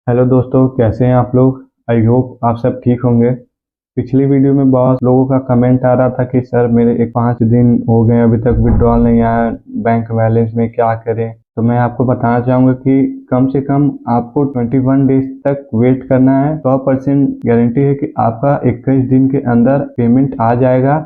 Hello दोस्तों, कैसे हैं आप लोग। आई होप आप सब ठीक होंगे। पिछली वीडियो में बहुत लोगों का कमेंट आ रहा था कि सर मेरे एक 5 दिन हो गए अभी तक विड्रॉल नहीं आया बैंक बैलेंस में, क्या करें। तो मैं आपको बताना चाहूँगा कि कम से कम आपको 21 डेज तक वेट करना है। 100% गारंटी है कि आपका 21 दिन के अंदर पेमेंट आ जाएगा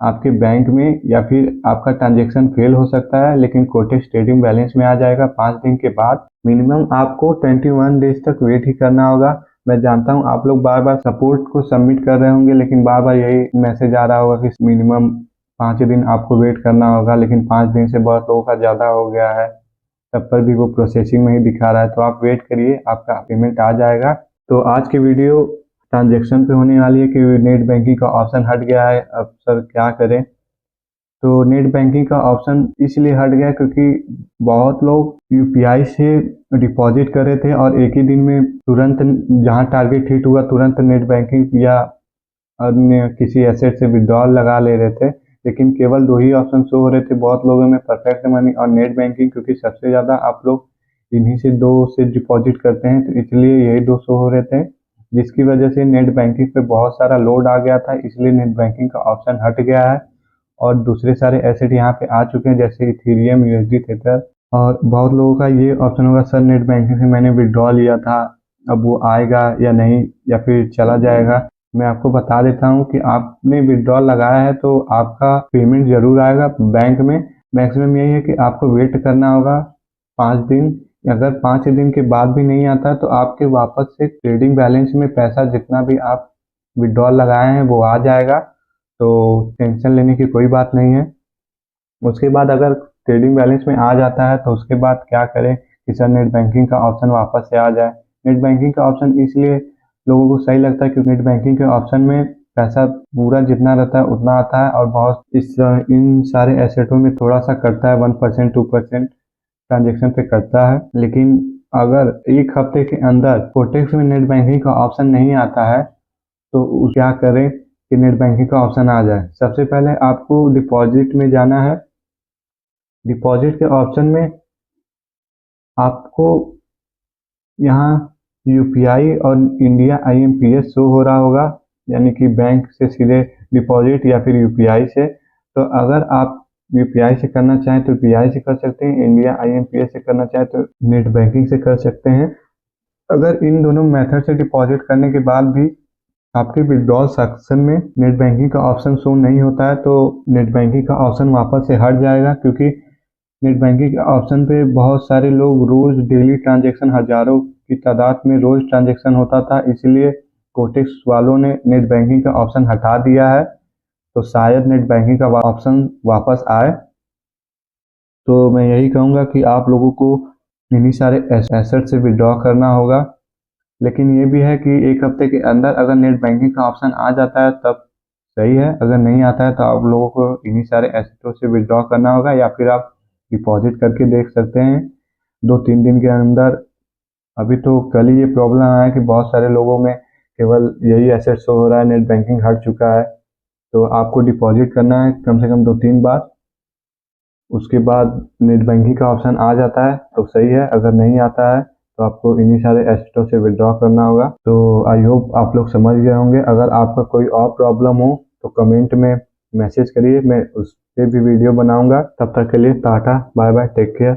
आपके बैंक में, या फिर आपका ट्रांजेक्शन फेल हो सकता है लेकिन कोटेक्स ट्रेडिंग बैलेंस में आ जाएगा 5 दिन के बाद। मिनिमम आपको 21 डेज तक वेट ही करना होगा। मैं जानता हूँ आप लोग बार बार सपोर्ट को सबमिट कर रहे होंगे, लेकिन बार बार यही मैसेज आ रहा होगा कि मिनिमम 5 दिन आपको वेट करना होगा, लेकिन 5 दिन से बहुत लोगों का ज़्यादा हो गया है, तब पर भी वो प्रोसेसिंग में ही दिखा रहा है। तो आप वेट करिए, आपका पेमेंट आ जाएगा। तो आज की वीडियो ट्रांजेक्शन पे होने वाली है कि नेट बैंकिंग का ऑप्शन हट गया है, अब सर क्या करें। तो नेट बैंकिंग का ऑप्शन इसलिए हट गया क्योंकि बहुत लोग यूपीआई से डिपॉजिट कर रहे थे और एक ही दिन में तुरंत जहां टारगेट हिट हुआ तुरंत नेट बैंकिंग या अन्य किसी एसेट से विड्रॉल लगा ले रहे थे। लेकिन केवल दो ही ऑप्शन शो हो रहे थे बहुत लोगों में, परफेक्ट मनी और नेट बैंकिंग, क्योंकि सबसे ज़्यादा आप लोग इन्हीं से दो से डिपॉजिट करते हैं, तो इसलिए यही दो शो हो रहे थे, जिसकी वजह से नेट बैंकिंग पे बहुत सारा लोड आ गया था, इसलिए नेट बैंकिंग का ऑप्शन हट गया है। और दूसरे सारे एसेट यहाँ पे आ चुके हैं जैसे इथेरियम, यूएसडी, थेटर। और बहुत लोगों का ये ऑप्शन होगा, सर नेट बैंकिंग से मैंने विड्रॉ लिया था, अब वो आएगा या नहीं, या फिर चला जाएगा। मैं आपको बता देता हूँ कि आपने विड्रॉल लगाया है तो आपका पेमेंट जरूर आएगा बैंक में। मैक्सिमम यही है कि आपको वेट करना होगा 5 दिन। अगर 5 दिन के बाद भी नहीं आता है तो आपके वापस से ट्रेडिंग बैलेंस में पैसा जितना भी आप विड्रॉल लगाए हैं वो आ जाएगा। तो टेंशन लेने की कोई बात नहीं है। उसके बाद अगर ट्रेडिंग बैलेंस में आ जाता है तो उसके बाद क्या करें कि सर नेट बैंकिंग का ऑप्शन वापस से आ जाए। नेट बैंकिंग का ऑप्शन इसलिए लोगों को सही लगता है क्योंकि नेट बैंकिंग के ऑप्शन में पैसा पूरा जितना रहता है उतना आता है, और बहुत इन सारे एसेटों में थोड़ा सा करता है, 1% 2% ट्रांजेक्शन पे करता है। लेकिन अगर एक हफ्ते के अंदर कोटेक्स में नेट बैंकिंग का ऑप्शन नहीं आता है तो क्या करें कि नेट बैंकिंग का ऑप्शन आ जाए। सबसे पहले आपको डिपॉजिट में जाना है। डिपॉजिट के ऑप्शन में आपको यहाँ यूपीआई और इंडिया आईएमपीएस शो हो रहा होगा, यानी कि बैंक से सीधे डिपॉजिट या फिर यूपीआई से। तो अगर आप यूपीआई से करना चाहें तो यूपीआई से कर सकते हैं, इंडिया आईएमपीएस से करना चाहें तो नेट बैंकिंग से कर सकते हैं। अगर इन दोनों मेथड से डिपॉजिट करने के बाद भी आपके विड्रॉल सेक्शन में नेट बैंकिंग का ऑप्शन शो नहीं होता है तो नेट बैंकिंग का ऑप्शन वापस से हट जाएगा, क्योंकि नेट बैंकिंग के ऑप्शन पे बहुत सारे लोग रोज डेली ट्रांजेक्शन, हजारों की तादाद में रोज ट्रांजेक्शन होता था, इसलिए कोटेक्स वालों ने नेट बैंकिंग का ऑप्शन हटा दिया है। तो शायद नेट बैंकिंग का ऑप्शन वापस आए। तो मैं यही कहूँगा कि आप लोगों को इन्हीं सारे एसेट से विड्रॉ करना होगा। लेकिन ये भी है कि एक हफ्ते के अंदर अगर नेट बैंकिंग का ऑप्शन आ जाता है तब सही है, अगर नहीं आता है तो आप लोगों को इन्हीं सारे एसेटों से विड्रॉ करना होगा, या फिर आप डिपॉजिट करके देख सकते हैं 2-3 दिन के अंदर। अभी तो कल ही ये प्रॉब्लम आया है कि बहुत सारे लोगों में केवल यही एसेट शो हो रहा है, नेट बैंकिंग हट चुका है। तो आपको डिपॉजिट करना है कम से कम 2-3 बार, उसके बाद नेट बैंकिंग का ऑप्शन आ जाता है तो सही है, अगर नहीं आता है तो आपको इन्हीं सारे एसेटों से विड्रॉ करना होगा। तो आई होप आप लोग समझ गए होंगे। अगर आपका कोई और प्रॉब्लम हो तो कमेंट में मैसेज करिए, मैं उस पर भी वीडियो बनाऊंगा। तब तक के लिए tata bye bye, take care.